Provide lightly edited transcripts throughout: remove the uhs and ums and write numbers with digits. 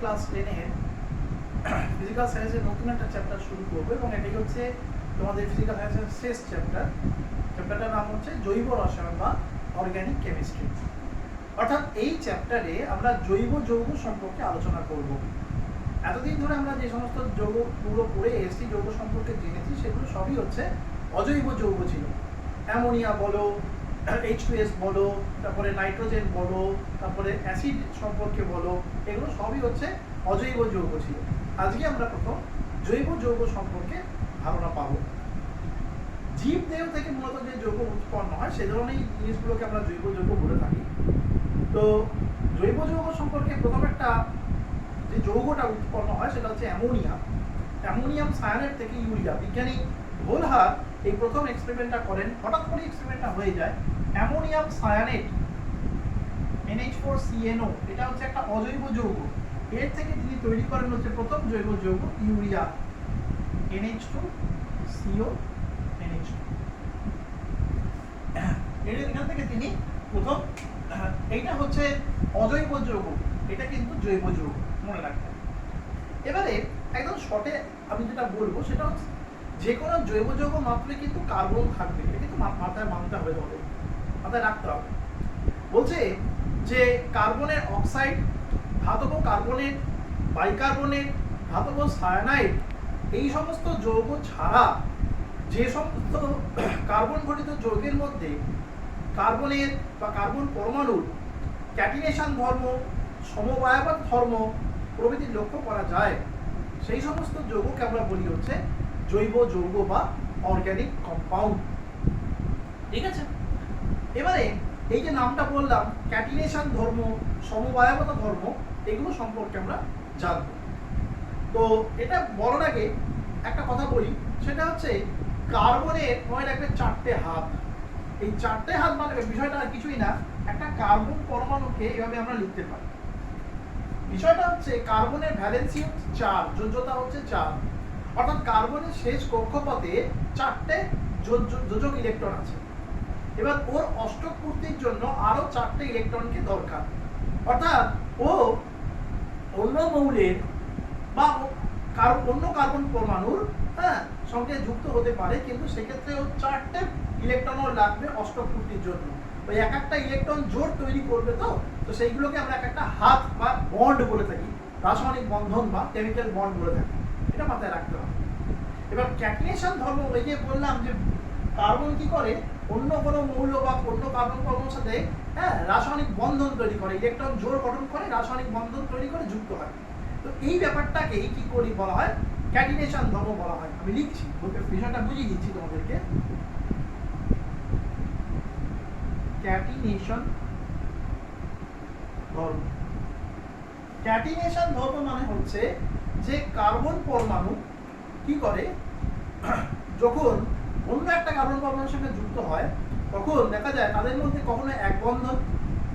Class 10 এর physical সায়েন্সের নতুন একটা চ্যাপ্টার শুরু করবো এবং এটাই হচ্ছে তোমাদের ফিজিক্যাল সায়েন্সের শেষ চ্যাপ্টারটার নাম হচ্ছে জৈব রসায়ন বা অর্গানিক কেমিস্ট্রি। অর্থাৎ এই চ্যাপ্টারে আমরা জৈব যৌগ সম্পর্কে আলোচনা করব। এতদিন ধরে আমরা যে সমস্ত যৌগগুলো পড়ে এসেছি, যৌগ সম্পর্কে জেনেছি, সেগুলো সবই হচ্ছে অজৈব যৌগ ছিল। অ্যামোনিয়া বলো, H2S বলো, তারপরে নাইট্রোজেন বলো, তারপরে অ্যাসিড সম্পর্কে বলো, এগুলো সবই হচ্ছে অজৈব যৌগ ছিল। আজকে আমরা প্রথম জৈব যৌগ সম্পর্কে ধারণা পাবো। জীব দেহ থেকে মূলত যে যৌগ উৎপন্ন হয় সে ধরনের জিনিসগুলোকে আমরা জৈব যৌগ বলে থাকি। তো জৈব যৌগ সম্পর্কে প্রথম একটা যে যৌগটা উৎপন্ন হয় সেটা হচ্ছে অ্যামোনিয়াম সায়ানেট থেকে ইউরিয়া। বিজ্ঞানী ভোলহার এই প্রথম এক্সপেরিমেন্টটা করেন। হঠাৎ করে এক্সপেরিমেন্টটা হয়ে যায়। অ্যামোনিয়াম সায়ানেট NH4CNO, এটা হচ্ছে একটা অজৈব যৌগ। এর থেকে তিনি তৈরি করেন হচ্ছে প্রথম জৈব যৌগ ইউরিয়া, NH2CONH2। এখান থেকে তিনি প্রথম, এইটা হচ্ছে অজৈব যৌগ, এটা কিন্তু জৈব যৌগ, মনে রাখবেন। এবারে একদম শর্টে আমি যেটা বলবো সেটা হচ্ছে যে কোনো জৈব যৌগ মাত্রই কিন্তু কার্বন থাকবে, এটা কিন্তু মাথায় মানতে হবে, তোমাদের মাথায় রাখতে হবে। বলছে যে কার্বনের অক্সাইড, ধাতব কার্বনেট, বাইকার্বনেট, ধাতব সায়ানাইড, এই সমস্ত যৌগ ছাড়া যে সমস্ত কার্বন ঘটিত যৌগের মধ্যে কার্বনের বা কার্বন পরমাণুর ক্যাটিনেশন ধর্ম, সমবায়বন ধর্ম প্রভৃতি লক্ষ্য করা যায়, সেই সমস্ত যৌগকে আমরা বলি হচ্ছে জৈব যৌগ বা অর্গানিক কম্পাউন্ড। ঠিক আছে? এবারে এই যে নামটা বললাম, ক্যাটিনেশন ধর্ম, সমবায়বন ধর্ম, এগুলো সম্পর্কে আমরা জানবো। তো এটা বলার আগে একটা কথা বলি, সেটা হচ্ছে কার্বনের মনে রাখবে 4টে হাত। এই 4টে হাত মানে বিষয়টা আর কিছুই না, একটা কার্বন পরমাণুকে এভাবে আমরা লিখতে পারি। বিষয়টা হচ্ছে কার্বনের ভ্যালেন্সি হচ্ছে 4, যোজ্যতা হচ্ছে 4। অর্থাৎ কার্বনের শেষ কক্ষপথে 4টে যোজক ইলেকট্রন আছে। এবার ওর অষ্টক পূর্তির জন্য আরো 4টে ইলেকট্রনকে দরকার। অর্থাৎ ও অন্য মৌলের বা অন্য কার্বন পরমাণুর সঙ্গে যুক্ত হতে পারে, কিন্তু সেক্ষেত্রে ও 4টে ইলেকট্রনও লাগবে অষ্টক পূর্তির জন্য। ওই এক একটা ইলেকট্রন জোড় তৈরি করবে, তো সেইগুলোকে আমরা একটা হাত বা বন্ড বলে থাকি, রাসায়নিক বন্ধন বা কেমিক্যাল বন্ড বলে থাকি। এটা মাথায় রাখতে হবে। এবার ক্যাটিনেশন ধর্ম, ওই যে বললাম যে কার্বন কি করে, অন্য কোনো মৌল বা অন্য কার্বন পরমাণুর সাথে রাসায়নিক বন্ধন তৈরি করে, ইলেকট্রন জোড় গঠন করে, রাসায়নিক বন্ধন তৈরি করে যুক্ত হয়। তো এই ব্যাপারটাকেই কি করি বলা হয়, ক্যাটিনেশন ধর্ম বলা হয়। আমি লিখছি, বিষয়টা বুঝিয়ে দিচ্ছি তোমাদেরকে। ক্যাটিনেশন ধর্ম, ক্যাটিনেশন ধর্ম মানে হচ্ছে যে কার্বন পরমাণু কি করে, যখন অন্য একটা কার্বন পরমাণুর সঙ্গে যুক্ত হয় তখন দেখা যায় তাদের মধ্যে কখনো এক বন্ধন,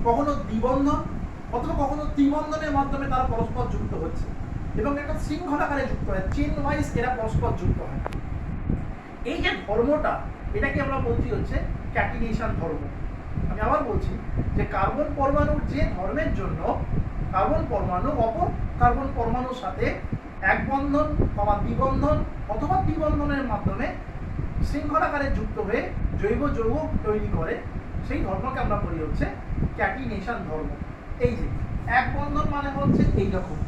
কখনো দ্বিবন্ধন, অথবা কখনো ত্রিবন্ধনের মাধ্যমে তারা পরস্পর যুক্ত হচ্ছে এবং একটা শৃঙ্খলাকারে যুক্ত হয়, চেন ওয়াইজ এরা পরস্পর যুক্ত হয়। এই যে ধর্মটা, এটাকে আমরা বলছি হচ্ছে ক্যাটিনেশন ধর্ম। আমি আবার বলছি যে কার্বন পরমাণুর যে ধর্মের জন্য কার্বন পরমাণু অপর কার্বন পরমাণুর সাথে এক বন্ধন বা দ্বিবন্ধন অথবা ত্রিবন্ধনের মাধ্যমে শৃঙ্খলাকারে যুক্ত হয়ে জৈব যৌগ তৈরি করে, সেই ধর্মকে আমরা বলি হচ্ছে ক্যাটিনেশন ধর্ম। এই যে এক বন্ধন মানে হচ্ছে এই রকম,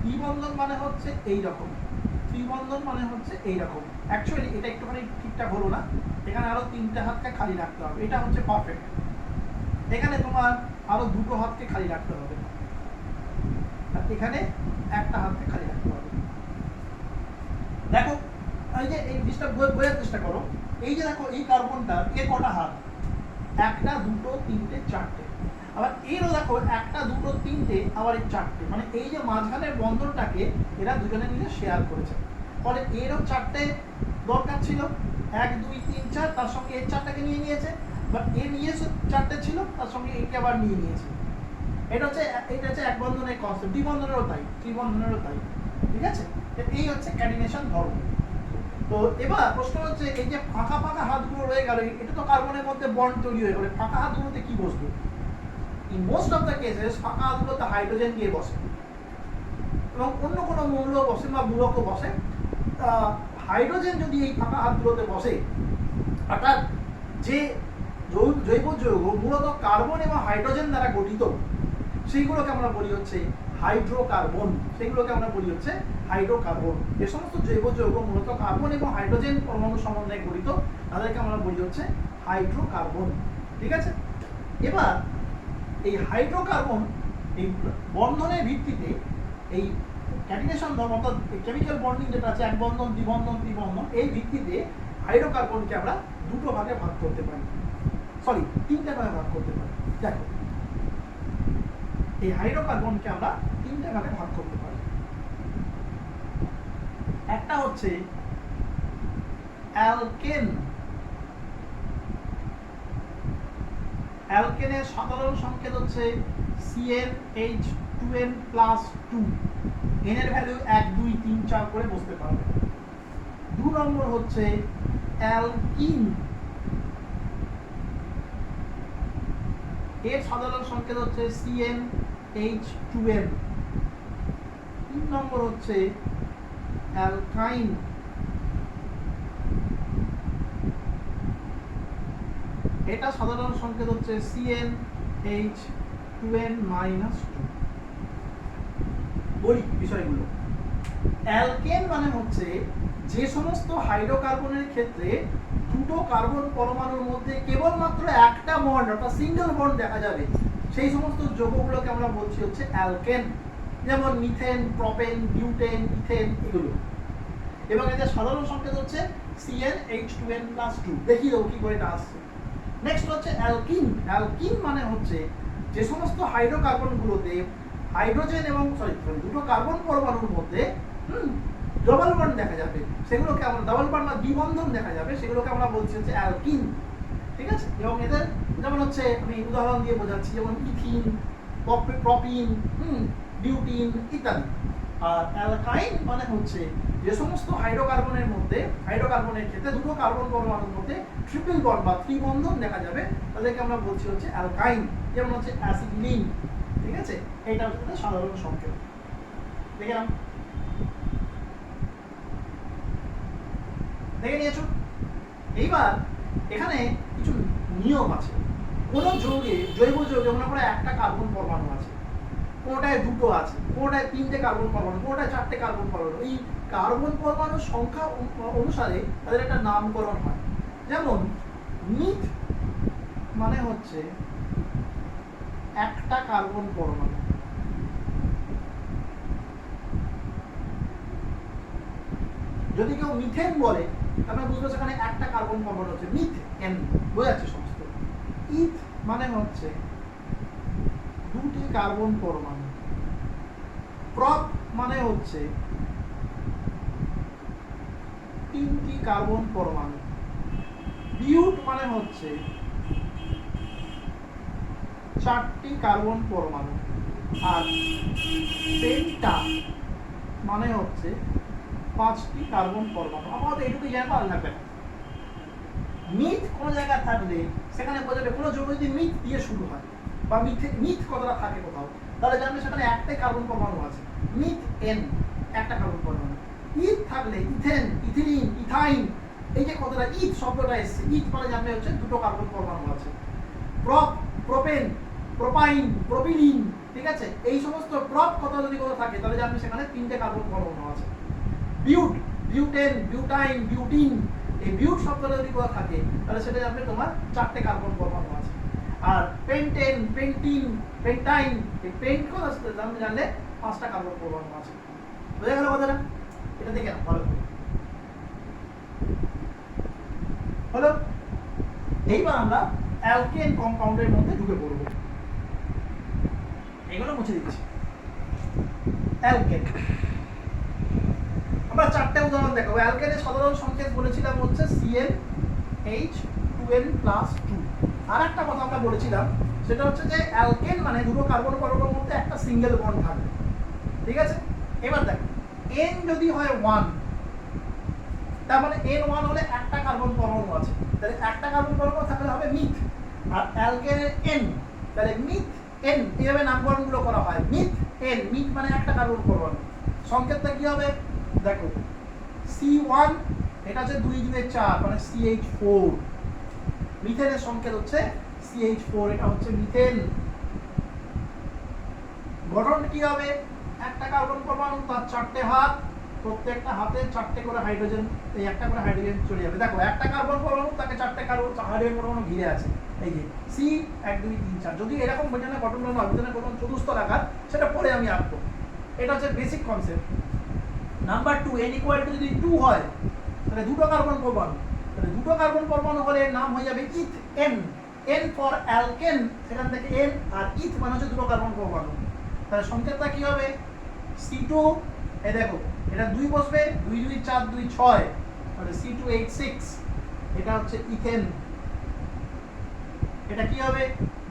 দ্বিবন্ধন মানে হচ্ছে এই রকম, ত্রিবন্ধন মানে হচ্ছে এই রকম। অ্যাকচুয়ালি এটা একটুখানি ঠিকঠাক হলো না, এখানে আরো 3টে হাতকে খালি রাখতে হবে, এটা হচ্ছে পারফেক্ট। এখানে তোমার আরো 2টো হাতকে খালি রাখতে হবে, আর এখানে একটা হাতকে খালি রাখতে হবে। দেখো এই যে এই জিনিসটা বোঝার চেষ্টা করো। এই যে দেখো এই কার্বনটা এর কটা হাত, 1টা 2টো 3টে 4টে। আবার এরও দেখো 1টা 2টো 3টে, আবার এই 4টে, মানে এই যে মাঝখানের বন্ধনটাকে এরা দুজনে মিলে শেয়ার করেছে। ফলে এরও 4টে দরকার ছিল, 1 2 3 4, তার সঙ্গে এই 4টাকে নিয়ে নিয়েছে। বা এ নিয়েছে 4টে ছিল, তার সঙ্গে এইকে আবার নিয়ে নিয়েছে। এটা হচ্ছে এক বন্ধনের কনসেপ্ট। দ্বিবন্ধনেরও তাই, ত্রিবন্ধনেরও তাই। ঠিক আছে? এই হচ্ছে ক্যাটিনেশন ধর্ম। তো এবার প্রশ্ন হচ্ছে, এই যে ফাঁকা ফাঁকা হাতগুলো রয়ে গেল, এটা তো কার্বনের মধ্যে বন্ড তৈরি হয়ে গেল, ফাঁকা হাতগুলোতে কি বসবে? In most of the cases ফাঁকা হাতগুলোতে হাইড্রোজেন দিয়ে বসে। এবং অন্য কোনো মৌল বসে বা মূলকও বসে, হাইড্রোজেন যদি এই ফাঁকা হাতগুলোতে বসে, অর্থাৎ যে জৈব যৌগ মূলত কার্বন এবং হাইড্রোজেন দ্বারা গঠিত, সেইগুলোকে আমরা বলি হচ্ছে হাইড্রোকার্বন। সেগুলোকে আমরা বলি হচ্ছে হাইড্রোকার্বন। যে সমস্ত জৈব যৌগ মূলত কার্বন এবং হাইড্রোজেন পরমাণু সমন্বয়ে গঠিত, তাদেরকে আমরা বলি হচ্ছে হাইড্রোকার্বন। ঠিক আছে? এবার এই হাইড্রোকার্বন এই বন্ধনের ভিত্তিতে এই ক্যাটিনেশন ধর্ম অর্থাৎ কেমিক্যাল বন্ডিং যেটা আছে, এক বন্ধন দ্বিবন্ধন ত্রিবন্ধন, এই ভিত্তিতে হাইড্রোকার্বনকে আমরা দুটো ভাগে ভাগ করতে পারি, সরি তিনটা ভাগে ভাগ করতে পারি। দেখো, এই হাইড্রোকার্বনকে আমরা তিনটা ভাগে ভাগ করতে পারি। একটা হচ্ছে অ্যালকেন। অ্যালকেনের সাধারণ সংকেত হচ্ছে CnH2n+2। n এর ভ্যালু 1 2 3 4 করে বসতে পারবে। 2 নম্বর হচ্ছে অ্যালকিন। এর সাধারণ সংকেত হচ্ছে CnH2n। 3 নম্বর হচ্ছে অ্যালকাইন। এটা সাধারণ সংকেত হচ্ছে CnH2n-2। বলি বিষয়গুলো। অ্যালকেন মানে হচ্ছে যে সমস্ত হাইড্রোকার্বনের ক্ষেত্রে দুটো কার্বন পরমাণুর মধ্যে কেবলমাত্র একটা বন্ড অর্থাৎ সিঙ্গেল বন্ড দেখা যাবে, সেই সমস্ত যৌগগুলোকে আমরা বলছি হচ্ছে অ্যালকেন। যেমন মিথেন, প্রপেন, বিউটেন, ইথেন, এগুলো। এবং এদের সাধারণ সংকেত হচ্ছে CnH2n+2। দেখিয়ে দেবো কি করে এটা আসছে। নেক্সট হচ্ছে অ্যালকিন। অ্যালকিন মানে হচ্ছে যে সমস্ত হাইড্রোকার্বনগুলোতে হাইড্রোজেন এবং দুটো কার্বন পরমাণুর মধ্যে ডবল বন্ড দেখা যাবে, সেগুলোকে আমরা ডবল বন্ড বা দ্বিবন্ধন দেখা যাবে, সেগুলোকে আমরা বলছি হচ্ছে অ্যালকিন। ঠিক আছে? এবং এদের যেমন হচ্ছে আমি উদাহরণ দিয়ে বোঝাচ্ছি, যেমন ইথিন, প্রপিন, বিউটিন ইত্যাদি। আর অ্যালকাইন মানে হচ্ছে যে সমস্ত হাইড্রোকার্বনের মধ্যে হাইড্রোকার্বনের ক্ষেত্রে দুটো কার্বন পরমাণুর মধ্যে ট্রিপল বন্ড বা ত্রিবন্ধন দেখা যাবে, তাদেরকে আমরা বলছি হচ্ছে অ্যালকাইন। যেমন হচ্ছে অ্যাসিটিলিন। ঠিক আছে? এইটা হচ্ছে সাধারণ সংকেত। দেখলাম, দেখে নিয়েছো? এইবার এখানে কিছু নিয়ম আছে। কোন যৌগে, জৈব যৌগে মনে করো একটা কার্বন পরমাণু আছে, কোনটায় দুটো আছে, কোনটায় তিনটে কার্বন পরমাণু, কোনটায় চারটে কার্বন পরমাণু। এই কার্বন পরমাণুর সংখ্যা অনুসারে তাদের একটা নামকরণ হয়। যেমন মিথ মানে হচ্ছে একটা কার্বন পরমাণু। যদি কেউ মিথেন বলে, আমরা বুঝবো সেখানে একটা কার্বন পরমাণু হচ্ছে মিথেন, বোঝাচ্ছে সমস্ত। ইথ মানে হচ্ছে দুটি কার্বন পরমাণু। প্রপ মানে হচ্ছে তিনটি কার্বন পরমাণু। বিউট মানে হচ্ছে চারটি কার্বন পরমাণু। আর পেন্টা মানে হচ্ছে 5টি কার্বন পরমাণু। আমাদের এইটুকু জানা ভালো লাগবে না। মিথ কোন জায়গায় থাকলে সেখানে বোঝাবে কোনো যৌগ যদি মিথ দিয়ে শুরু হয় বা মিথ কথাটা থাকে কোথাও, তাহলে জানবে সেখানে একটাই কার্বন পরমাণু আছে। মিথ এন, একটা কার্বন পরমাণু। ইথ থাকলে ইথেন, ইথিলিন, ইথাইন, এই যে কথাটা ইথ শব্দটা এসছে, ইথ মানে জানবে হচ্ছে দুটো কার্বন পরমাণু আছে। প্রপ, প্রোপেন, প্রোপাইন, প্রোপিলিন, ঠিক আছে? এই সমস্ত প্রপ কথা যদি কোথাও থাকে তাহলে জানবে সেখানে তিনটে কার্বন পরমাণু আছে। বিউট, বিউটেন, বিউটাইন, বিউটিন, এই বিউট শব্দটা যদি কোথাও থাকে তাহলে সেটা জানবে তোমার চারটে কার্বন পরমাণু আছে। আর পেন্টেন, পেন্টিন, পেন্টাইন, এই পেন্ট কথা জানলে 5টা কার্বন পরমাণু আছে। বোঝা গেল কথাটা? এটা দেখে নাও ভালো করে। হলো? এইবার আমরা অ্যালকেন কম্পাউন্ডের মধ্যে ঢুকে পড়ব। এগুলো মুছে দিচ্ছি। অ্যালকেন আমরা চারটে উদাহরণ দেখাবো। অ্যালকেনের সাধারণ সংকেত বলেছিলাম হচ্ছে CnH2n+2। আর একটা কথা আমরা বলেছিলাম, সেটা হচ্ছে যে অ্যালকেন মানে দুটো কার্বন পরমাণুর মধ্যে একটা সিঙ্গেল বন্ড থাকবে। ঠিক আছে? এবার দেখো, n যদি হয় 1, তার মানে n1 হলে একটা কার্বন পরমাণু আছে, তাহলে একটা কার্বন পরমাণু থাকলে হবে মিথ। আর অ্যালকেনের n, তাহলে মিথ n, এইভাবে নামকরণগুলো করা হয়। মিথ n, মিথ মানে একটা কার্বন পরমাণু। সংকেতটা কি হবে দেখো C1 এটা হচ্ছে 2 2 4 মানে CH4 মিথেনের সংকেত হচ্ছে CH4 এটা হচ্ছে মিথেন গঠন কি হবে একটা কার্বন পরমাণু তার চারটে হাত প্রত্যেকটা হাতে চারটে করে হাইড্রোজেন এই একটা করে হাইড্রোজেন চলে যাবে দেখো একটা কার্বন পরমাণু তাকে চারটে কার্বন হাইড্রোজেন পরমাণু ঘিরে আছে এই যে সি 1 2 3 4 যদি এরকম বিজ্ঞানের গঠন নয় বিজ্ঞানের গঠন চতুস্তলাকার সেটা পরে আমি আঁকবো এটা হচ্ছে বেসিক কনসেপ্ট নাম্বার 2 n = যদি 2 হয় তাহলে দুটো কার্বন পরমাণু তাহলে দুটো কার্বন পরমাণু হলে এর নাম হয়ে যাবে ইথ n n ফর অ্যালকেন সেখান থেকে n আর ইথ মানে হচ্ছে দুটো কার্বন পরমাণু তাহলে সংকেতটা কি হবে C2 এই দেখো এটা 2 বসবে 2 2 4 2 6 তাহলে C2H6 এটা হচ্ছে ইথেন এটা কি হবে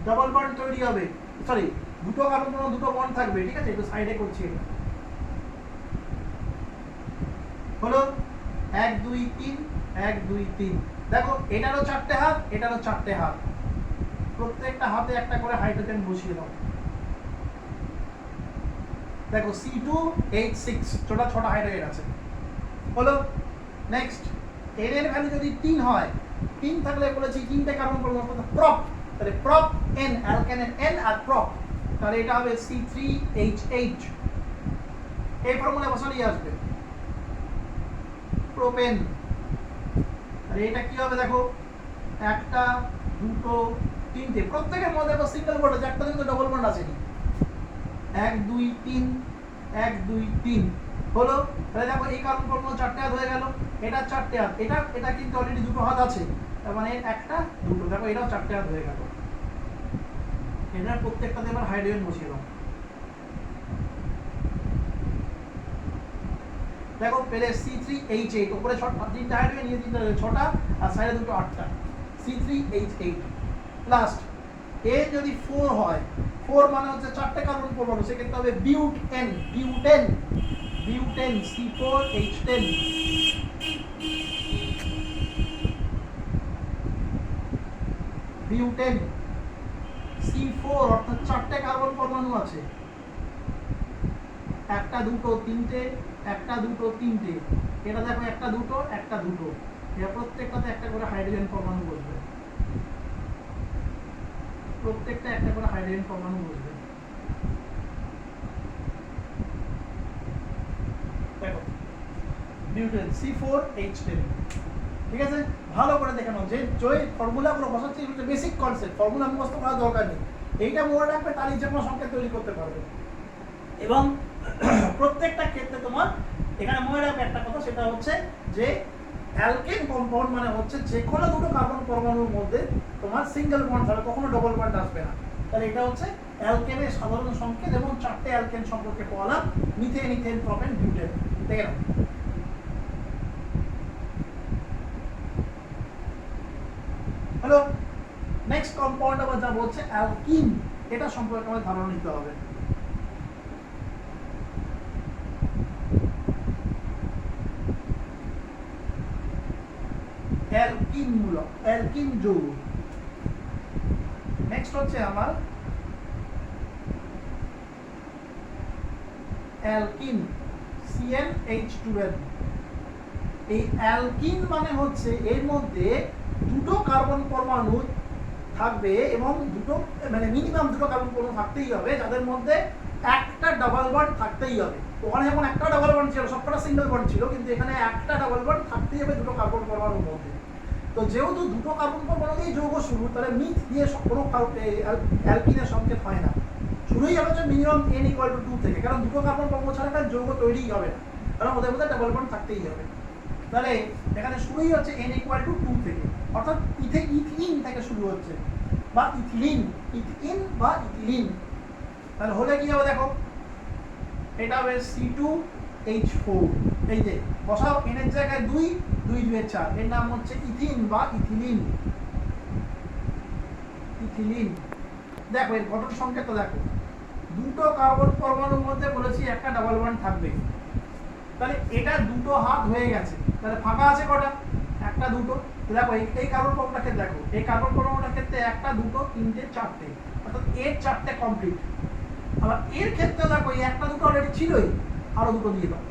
ডাবল বন্ড তৈরি হবে সরি দুটো কার্বন পরমাণু দুটো বন্ড থাকবে ঠিক আছে একটু সাইডে করছি এটা হলো 1 2 3 1 2 3 দেখো এটারও চারটে হাত এটারও চারটে হাত প্রত্যেকটা হাতে একটা করে হাইড্রোজেন বসিয়ে দাও দেখো C2H6 ছোটা ছোটা হাইড্রোজেন আছে হলো নেক্সট n এর ভ্যালু যদি 3 হয় 3 থাকলে বলেছি তিনটে কার্বন পরমাণু অর্থাৎ প্রপ তাহলে প্রপ n অ্যালকেনের n আর প্রপ তাহলে এটা হবে C3H8 এই ফর্মুলা বসালেই আসবে প্রোপেন আর এটা কি হবে দেখো একটা দুটো তিনটে প্রত্যেকের মধ্যে একটা সিঙ্গেল বন্ড আছে একটা কিন্তু ডাবল বন্ড আছে 1 2 3 1 2 3 হলো তাহলে দেখো এই কার্বন পরমাণু চারটে হাত হয়ে গেল এটা চারটে হাত এটা কিন্তু অলরেডি দুটো হাত আছে তার মানে একটা দুটো দেখো এটাও চারটে হাত হয়ে গেল এটার প্রত্যেকটাতে এবার হাইড্রোজেন বসিয়ে দাও দেখো পেলে C3H8 উপরে তিনটা হাইড্রোজেন নিয়ে তিনটা ছটা আর সাইডে দুটো আটটা C3H8 লাস্ট এ যদি 4 হয় 4 মানে হচ্ছে চারটে কার্বন পরমাণু সেক্ষেত্রে হবে বিউটেন C4H10 বিউটেন C4 অর্থাৎ চারটে কার্বন পরমাণু আছে একটা দুটো তিনটে একটা দুটো তিনটে এটা দেখো একটা দুটো এটা প্রত্যেকটাতে একটা করে হাইড্রোজেন পরমাণু বসবে প্রত্যেকটা একটা করে হাইড্রোজেন পরমাণু বসবে দেখো বিউটেন C4H10 ঠিক আছে ভালো করে দেখে নাও যে ফর্মুলাগুলো বসাচ্ছি এটা বেসিক কনসেপ্ট ফর্মুলা মুখস্থ করার দরকার নেই এইটা মনে রাখবে তাহলে যে কোনো সংকেত তৈরি করতে পারবে এবং প্রত্যেকটা ক্ষেত্রে তোমার এখানে মনে রাখবে একটা কথা সেটা হচ্ছে যে অ্যালকেন কম্পাউন্ড মানে হচ্ছে যে কোনো দুটো কার্বন পরমাণুর মধ্যে তোমার সিঙ্গেল বন্ড হবে কখনো ডবল বন্ড আসবে না তাহলে এটা হচ্ছে অ্যালকেনের সাধারণ সংকেত এবং চারটে অ্যালকেন সম্পর্কে বললাম মিথেন ইথেন প্রোপেন বিউটেন দেখে নাও হ্যালো নেক্সট কম্পাউন্ড আবার যা বলছে অ্যালকিন এটা সম্পর্কে আমাদের ধারণা নিতে হবে অ্যালকিন যৌগ নেক্সট হচ্ছে আমার অ্যালকিন CnH2n এই অ্যালকিন মানে হচ্ছে এর মধ্যে দুটো কার্বন পরমাণু থাকবে এবং দুটো মানে মিনিমাম দুটো কার্বন পরমাণু থাকতেই হবে যাদের মধ্যে একটা ডাবল বন্ড থাকতেই হবে ওখানে যেমন একটা ডাবল বন্ড ছিল সবকটা সিঙ্গেল বন্ড ছিল কিন্তু এখানে একটা ডাবল বন্ড থাকতেই হবে দুটো কার্বন পরমাণুর মধ্যে তো যেহেতু দুটো কার্বন পরমাণু দিয়ে যৌগ শুরু তাহলে মিথ দিয়ে কোনো অ্যালকিনের সংকেত হয় না শুরুই হবে যে মিনিমাম n = 2 থেকে কারণ দুটো কার্বন পরমাণু ছাড়া কারণ যৌগ তৈরিই হবে না কারণ ওদের মধ্যে ডাবল বন্ড থাকতেই হবে তাহলে এখানে শুরুই হচ্ছে n = 2 থেকে অর্থাৎ ইথিন থেকে শুরু হচ্ছে বা ইথিলিন তাহলে হলে কি হবে দেখো এটা হবে C2H4 এই যে বসাও n এর জায়গায় 2 2 2 4 এর নাম হচ্ছে ইথিন বা ইথিলিন দেখো এর গঠন সংকেতটা দেখো দুটো কার্বন পরমাণুর মধ্যে বলেছি একটা ডাবল বন্ড থাকবে তাহলে এটা দুটো হাত হয়ে গেছে তাহলে ফাঁকা আছে কটা একটা দুটো দেখো এই কার্বন পরমাণুটাকে দেখো এই কার্বন পরমাণুটার ক্ষেত্রে একটা দুটো তিনটে চারটে অর্থাৎ এর চারটে কমপ্লিট আবার এর ক্ষেত্রে দেখো এই একটা দুটো অলরেডি ছিলই আরো দুটো দিয়ে দাও।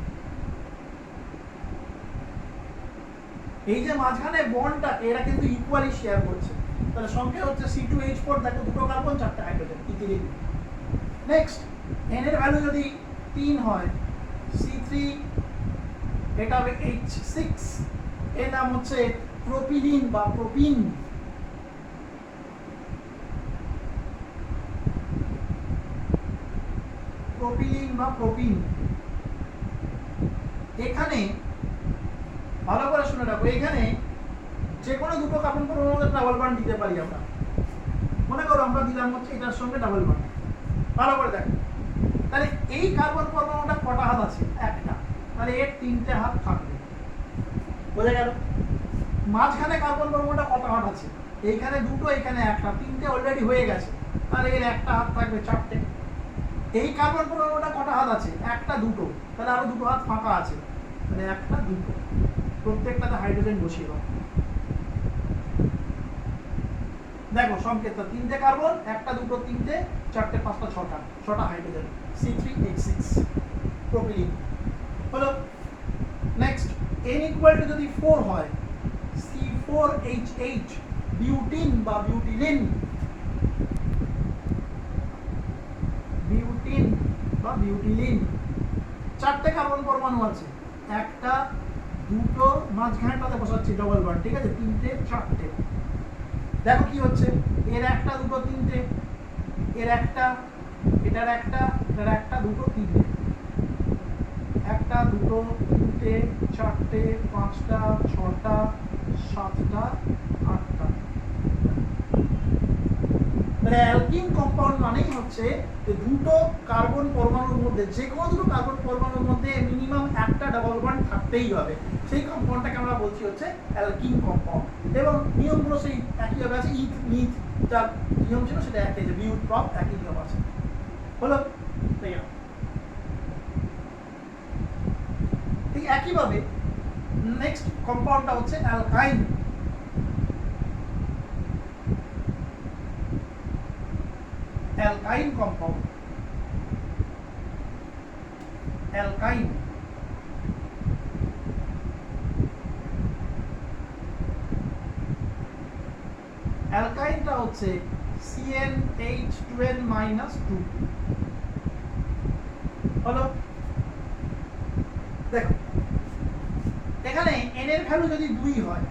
এই যে মাঝখানে বন্ডটা এরা কিন্তু ইকুয়ালি শেয়ার করছে, তাহলে সংখ্যা হচ্ছে C2H4, দেখো দুটো কার্বন চারটে হাইড্রোজেন, ইথিলিন। নেক্সট n এর ভ্যালু যদি 3 হয়, C3 এটা হবে H6, এর নাম হচ্ছে প্রোপিলিন বা প্রোপিন। প্রোপিলিন বা প্রোপিন। এখানে ভালো করে শুনে রাখো, এখানে যে কোনো দুটো কার্বন পরমাণুর মধ্যে ডাবল বন্ড দিতে পারি আমরা। মনে করো আমরা দিলাম হচ্ছে এটার সঙ্গে ডাবল বন্ড, ভালো করে দেখো। তাহলে এই কার্বন পরমাণুটা কটা হাত আছে? একটা, তাহলে এর তিনটে হাত থাকবে, বোঝা গেল? মাঝখানে কার্বন পরমাণুটা কটা হাত আছে? এইখানে দুটো, এখানে একটা, তিনটে অলরেডি হয়ে গেছে, তাহলে এর একটা হাত থাকবে, চারটে। এই কার্বন পরমাণুটা কটা হাত আছে? একটা, দুটো, তাহলে আরো দুটো হাত ফাঁকা আছে, তাহলে একটা, দুটো, প্রত্যেকটাতে হাইড্রোজেন বসিয়ে দাও। দেখো সংকেতটা, তিনটে কার্বন, একটা, দুটো, তিনটে, চারটে, পাঁচটা, ছটা হাইড্রোজেন, C3H6 প্রোপিলিন হলো। নেক্সট n ইকুয়াল টু যদি 4 হয়, C4H8 বিউটিন বা বিউটিলিন। বিউটিন বা বিউটিলিন, চারটে কার্বন পরমাণু আছে, একটা, দুটো, মাঝখানেটাতে বসাচ্ছি ডবল বন্ড, ঠিক আছে? তিনটে, চারটে। দেখো কি হচ্ছে, এর একটা, দুটো, তিনটে, এর একটা, এটার একটা, এটার একটা, দুটো, তিনটে, একটা, দুটো, তিনটে, চারটে, পাঁচটা, ছটা, সাতটা, আটটা। মানে অ্যালকিন কম্পাউন্ড মানেই হচ্ছে যে দুটো কার্বন পরমাণুর মধ্যে, যে কোনো দুটো কার্বন পরমাণুর মধ্যে মিনিমাম একটা ডাবল বন্ড থাকতেই হবে। সেই কম্পাউন্ডটাকে আমরা বলছি হচ্ছে অ্যালকিন কম্পাউন্ড। এবং নিয়মগুলো সেই একইভাবে আছে, ইথ মিথ যা নিয়ম ছিল সেটা একই, যে বিউট প্রপ একই নিয়ম আছে, হলো? ঠিক একইভাবে নেক্সট কম্পাউন্ডটা হচ্ছে অ্যালকাইন। অ্যালকাইন কম্পাউন্ড, অ্যালকাইন। অ্যালকাইনটা হচ্ছে CnH2n-2 হলো। দেখো এখানে n এর ভ্যালু যদি 2 হয়,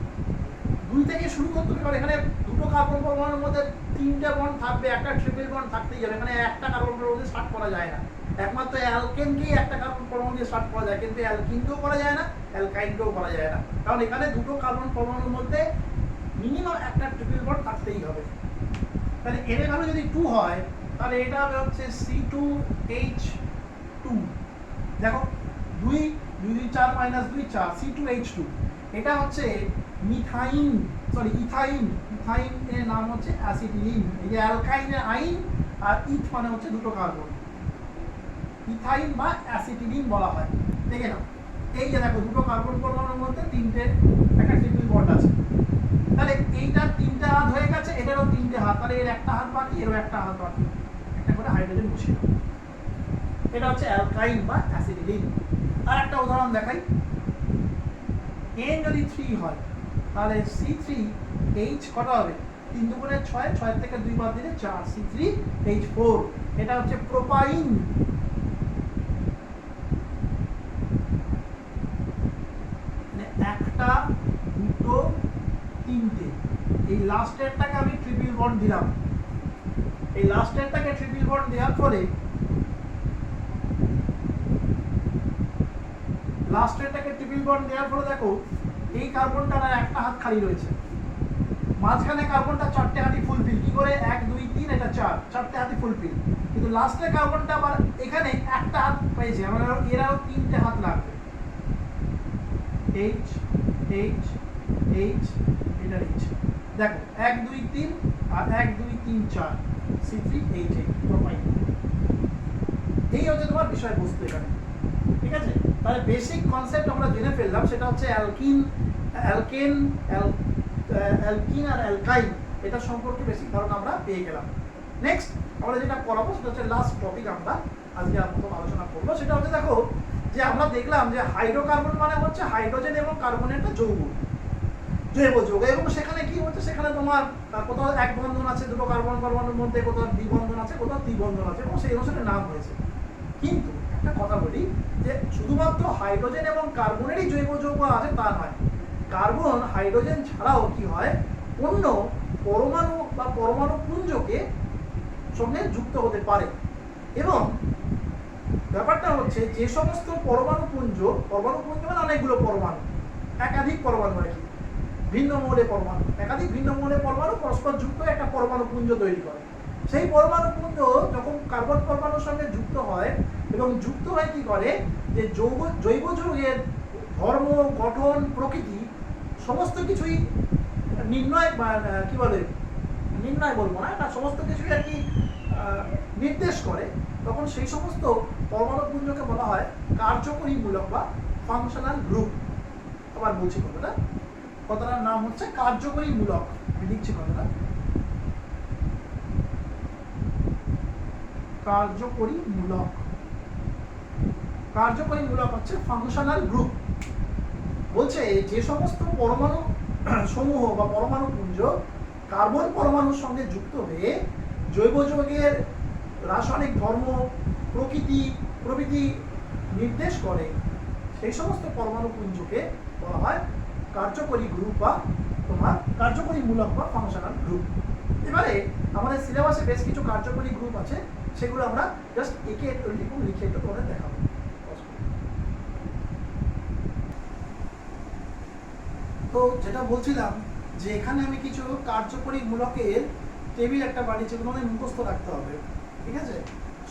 2 থেকে শুরু করতে হবে। এখানে দুটো কার্বন পরমাণুর মধ্যে তিনটে বন্ড থাকবে, একটা ট্রিপল বন্ড থাকতেই যাবে। এখানে একটা কার্বন পরমাণু দিয়ে স্টার্ট করা যায় না, একমাত্র অ্যালকেনকেই একটা কার্বন পরমাণু দিয়ে স্টার্ট করা যায়, কিন্তু অ্যালকিনকেও করা যায় না, অ্যালকাইনকেও করা যায় না, কারণ এখানে দুটো কার্বন পরমাণুর মধ্যে মিনিমাম একটা ট্রিপল বন্ড থাকতেই হবে। তাহলে n এর ভ্যালু যদি 2 হয়, তাহলে এটা হবে হচ্ছে C2H2। দেখো 2 2 4 -2 4, C2H2। এটা হচ্ছে মিথাইন, সরি ইথাইন। ইথাইন এর নাম হচ্ছে অ্যাসিটিলিন। এই যে অ্যালকাইনের আইন আর ইথ মানে হচ্ছে দুটো কার্বন, ইথাইন বা অ্যাসিটিলিন বলা হয়। দেখে নাও, এই যে দেখো দুটো কার্বন পরমাণুর মধ্যে তিনটে একটা ট্রিপল বন্ড আছে, তাহলে এইটার তিনটে হাত হয়ে গেছে, এটারও তিনটে হাত, তাহলে এর একটা হাত বাকি, এরও একটা হাত বাকি, একটা করে হাইড্রোজেন বসিয়ে দাও। এটা হচ্ছে অ্যালকাইন বা অ্যাসিটিলিন। আর একটা উদাহরণ দেখাই, n যদি 3 হয়, তাহলে C3H কটা হবে? 3 দুগুণে 6, 6 থেকে 2 বাদ দিলে 4, C3H4। এটা হচ্ছে প্রোপাইন। একটা, দুটো, তিনটে, এই লাস্টেরটাকে আমি ট্রিপল বন্ড দিলাম। এই লাস্টেরটাকে ট্রিপল বন্ড দেওয়ার পরে, লাস্টেরটাকে ট্রিপল বন্ড দেওয়ার পরে দেখো এই কার্বনটার আর একটা হাত খালি রয়েছে, মাঝখানে কার্বনটা চারটে হাতি ফুলফিল। কি করে? 1 2 3, এটা 4, চারটে হাতি ফুলফিল। কিন্তু লাস্টের কার্বনটা আবার এখানে একটা হাত পেয়েছে, মানে এরাও তিনটে হাত লাগবে। H H H, এটা H। দেখো 1 2 3 আর 1 2 3 4, C3H8 প্রোপাইন। এই হচ্ছে তোমার বিষয়বস্তু এখানে, ঠিক আছে? তাহলে বেসিক কনসেপ্ট আমরা জেনে ফেললাম, সেটা হচ্ছে অ্যালকিন, অ্যালকেন, অ্যালকিন আর অ্যালকাইন, এটা সম্পর্কে বেসিক ধারণা আমরা পেয়ে গেলাম। নেক্সট আমরা যেটা করাবো সেটা হচ্ছে লাস্ট টপিক, আমরা আজকে প্রথম আলোচনা করবো, সেটা হচ্ছে দেখো যে আমরা দেখলাম যে হাইড্রোকার্বন মানে হচ্ছে হাইড্রোজেন এবং কার্বনের একটা যৌগ, জৈব যৌগ, এবং সেখানে কি হচ্ছে, সেখানে তোমার কোথাও এক বন্ধন আছে দুটো কার্বন পরমাণুর মধ্যে, কোথাও দ্বিবন্ধন আছে, কোথাও ত্রিবন্ধন আছে, এবং সেই অনুসারে নাম হয়েছে। কিন্তু একটা কথা বলি যে শুধুমাত্র হাইড্রোজেন এবং কার্বনেরই জৈব যৌগ আছে তা নয়, কার্বন হাইড্রোজেন ছাড়াও কি হয় অন্য পরমাণু বা পরমাণু পুঞ্জকে সঙ্গে যুক্ত হতে পারে। এবং ব্যাপারটা হচ্ছে যে সমস্ত পরমাণু পুঞ্জ মানে অনেকগুলো পরমাণু, একাধিক পরমাণু আর কি, ভিন্ন মৌলের পরমাণু, একাধিক ভিন্ন মৌলের পরমাণু পরস্পর যুক্ত একটা পরমাণু পুঞ্জ তৈরি করে। সেই পরমাণু পুঞ্জ যখন কার্বন পরমাণুর সঙ্গে যুক্ত হয় এবং যুক্ত হয়ে কি করে যে জৈব যৌগের ধর্ম, গঠন, প্রকৃতি সমস্ত কিছুই নির্ণয় কি বলে নির্ণয় বলবো না, সমস্ত কিছুই আর কি নির্দেশ করে, তখন সেই সমস্ত পরমাণু পুঞ্জকে বলা হয় কার্যকরী মূলক বা ফাংশনাল গ্রুপ। আবার বলছি কথাটার নাম হচ্ছে কার্যকরী মূলক। আমি লিখছি কথাটা, কার্যকরী মূলক। কার্যকরী মূলক হচ্ছে ফাংশনাল গ্রুপ। বলছে যে সমস্ত পরমাণু সমূহ বা পরমাণু পুঞ্জ কার্বন পরমাণুর সঙ্গে যুক্ত হয়ে জৈব যৌগের রাসায়নিক ধর্ম, প্রকৃতি প্রভৃতি নির্দেশ করে, সেই সমস্ত পরমাণু পুঞ্জকে বলা হয় কার্যকরী গ্রুপ বা তোমার কার্যকরী মূলক বা ফাংশনাল গ্রুপ। এবারে আমাদের সিলেবাসে বেশ কিছু কার্যকরী গ্রুপ আছে, সেগুলো আমরা জাস্ট একে লিখে একটু তোমাদের দেখাবো। তো যেটা বলছিলাম যে এখানে আমি কিছু কার্যকরী মূলকের টেবিল একটা বানিয়েছি, তোমাদের মুখস্থ রাখতে হবে, ঠিক আছে?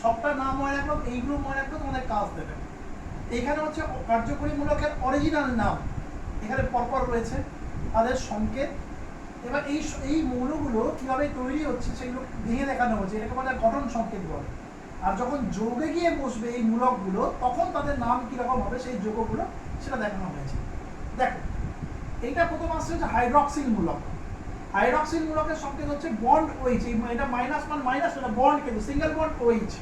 সবটা নাম মনে রাখলো, এইগুলো মনে রাখলো, তোমাদের কাজ দেবে। এখানে হচ্ছে কার্যকরী মূলকের অরিজিনাল নাম এখানে পরপর রয়েছে, তাদের সংকেত। এবার এই মৌলগুলো কিভাবে তৈরি হচ্ছে সেগুলো ভেঙে দেখানো হচ্ছে, এটাকে বলে গঠন সংকেত বলে। আর যখন যৌগে গিয়ে বসবে এই মূলকগুলো, তখন তাদের নাম কিরকম হবে সেই যৌগগুলো সেটা দেখানো হয়েছে। দেখো, এইটা প্রথম আসছে হচ্ছে হাইড্রক্সিল মূলক। হাইড্রক্সিল মূলকের সংকেত হচ্ছে বন্ড ওইচ। এটা মাইনাস মান মাইনাস, এটা বন্ড কিন্তু সিঙ্গেল বন্ড ওইচ।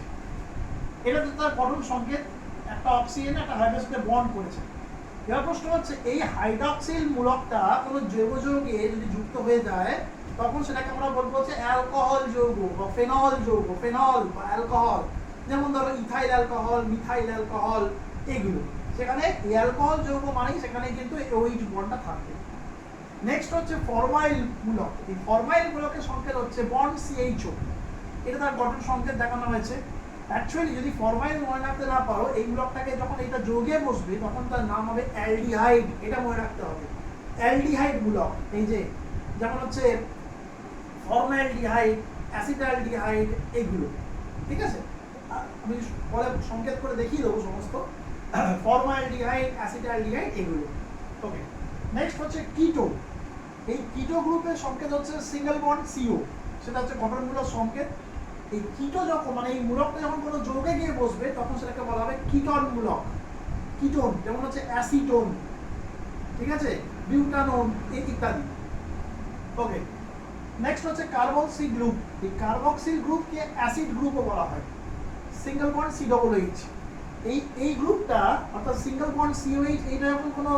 এটা তো তার গঠন সংকেত, একটা অক্সিজেন একটা হাইড্রোজেনের সাথে বন্ড করেছে। এবার প্রশ্ন হচ্ছে এই হাইড্রক্সিল মূলকটা কোনো জৈব যৌগে যদি যুক্ত হয়ে যায়, তখন সেটাকে আমরা বলবো হচ্ছে অ্যালকোহল যৌগ বা ফেনল যৌগ, ফেনল বা অ্যালকোহল। যেমন ধরো ইথাইল অ্যালকোহল, মিথাইল অ্যালকোহল, এগুলো। সেখানে অ্যালকোহল যৌগ মানেই সেখানে কিন্তু ওইচ বন্ডটা থাকবে। নেক্সট হচ্ছে ফরমাইল মূলক। এই ফরমাইল মূলকের সংকেত হচ্ছে বন্ড সিএইচও। এটা তার গঠন সংকেত দেখানো হয়েছে। অ্যাকচুয়ালি যদি ফরমাইল মনে রাখতে না পারো, এই মূলকটাকে যখন এটা যৌগে বসবে তখন তার নাম হবে অ্যালডিহাইড। এটা মনে রাখতে হবে, অ্যালডিহাইড মূলক। এই যে যেমন হচ্ছে ফর্মালডিহাইড, অ্যাসিটালডিহাইড, এগুলো, ঠিক আছে? আমি পরে সংকেত করে দেখিয়ে দেবো সমস্ত। ফর্মালডিহাইড, অ্যাসিটালডিহাইড, এগুলো। ওকে, নেক্সট হচ্ছে কিটো। এই কিটো গ্রুপের সংকেত হচ্ছে সিঙ্গেল বন্ড সিও, সেটা হচ্ছে গঠনমূলক সংকেত। এই কিটো যখন মানে এই মূলকটা যখন কোনো যৌগে গিয়ে বসবে তখন সেটাকে বলা হবে কিটন মূলক। কিটোন যেমন হচ্ছে অ্যাসিটোন, ঠিক আছে, বিউটানোন ইত্যাদি। ওকে, নেক্সট হচ্ছে কার্বক্সিল গ্রুপ। এই কার্বক্সিল গ্রুপকে অ্যাসিড গ্রুপও বলা হয়, single bond C double H. এই গ্রুপটা অর্থাৎ সিঙ্গেল বন্ড সিওএইচ, এইটা যখন কোনো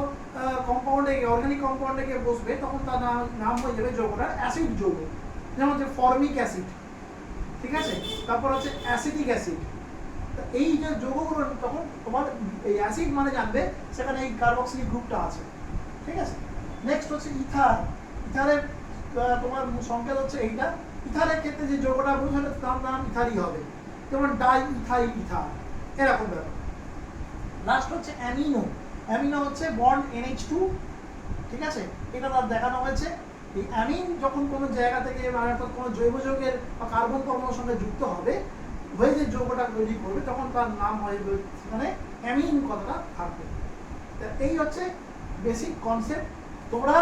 কম্পাউন্ডে অর্গানিক কম্পাউন্ডে গিয়ে বসবে তখন তার নাম হয়ে যাবে যৌগটার অ্যাসিড যৌগ। যেমন হচ্ছে ফর্মিক অ্যাসিড, ঠিক আছে, তারপর হচ্ছে অ্যাসিটিক অ্যাসিড। এই যে যৌগগুলো তখন তোমার এই অ্যাসিড মানে জানবে সেখানে এই কার্বক্সিল গ্রুপটা আছে, ঠিক আছে। নেক্সট হচ্ছে ইথার। ইথারের তোমার সংকেত হচ্ছে এইটা। ইথারের ক্ষেত্রে যে যৌগটা বোঝালে তার নাম ইথারই হবে, যেমন ডাই ইথাইল ইথার, এরকম ব্যাপার। লাস্ট হচ্ছে অ্যামিনো। অ্যামিনো হচ্ছে বন্ড NH2, ঠিক আছে, এটা তার দেখানো হয়েছে। এই অ্যামিন যখন কোনো জায়গা থেকে অর্থাৎ কোনো জৈব যৌগের বা কার্বন পরমাণুর সঙ্গে যুক্ত হবে, হয়ে যে যৌগটা তৈরি করবে তখন তার নাম হয়ে মানে অ্যামিন কথাটা থাকবে। এই হচ্ছে বেসিক কনসেপ্ট। তোমরা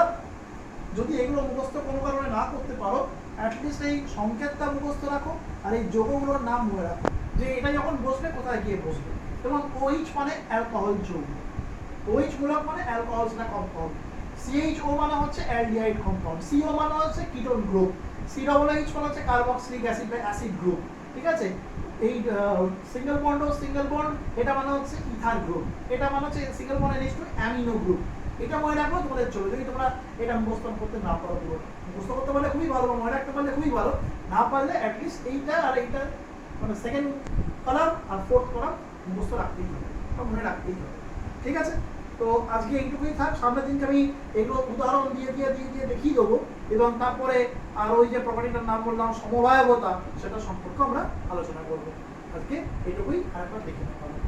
যদি এগুলো মুখস্থ কোনো কারণে না করতে পারো, অ্যাটলিস্ট এই সংকেতটা মুখস্থ রাখো আর এই যৌগগুলোর নাম মনে রাখো, যে এটা যখন বসবে কোথায় গিয়ে বসবে। যেমন OH মানে অ্যালকোহল যৌগ, OH মূলক মানে অ্যালকোহল না কম্পাউন্ড। CHO মানে হচ্ছে অ্যালডিহাইড কম্পাউন্ড, CO মানে হচ্ছে কিটোন গ্রুপ, COOH মানে হচ্ছে কার্বক্সিলিক অ্যাসিড বা অ্যাসিড গ্রুপ, ঠিক আছে। এই সিঙ্গেল বন্ড ও সিঙ্গেল বন্ড, এটা মানে হচ্ছে ইথার গ্রুপ, এটা মানে হচ্ছে single bond NH2 amino group. এটা মনে রাখবো তোমাদের চলে, যদি তোমরা এটা মুখস্থ করতে না পারো, মুখস্থ করতে পারলে খুবই ভালো, মনে রাখতে পারলে খুবই ভালো, না পারলে অ্যাটলিস্ট এইটা আর এইটা মানে সেকেন্ড কলাম আর ফোর্থ কলাম মুখস্থ রাখতেই হবে, মনে রাখতেই হবে। ঠিক আছে, তো আজকে এইটুকুই থাক। সামনের দিনকে আমি এগুলো উদাহরণ দিয়ে দেখিয়ে দেবো, এবং তারপরে আর ওই যে প্রপার্টিটার নাম বললাম সমবায়বতা, সেটা সম্পর্কে আমরা আলোচনা করবো। আজকে এইটুকুই, আরেকবার দেখে নেওয়া হবে।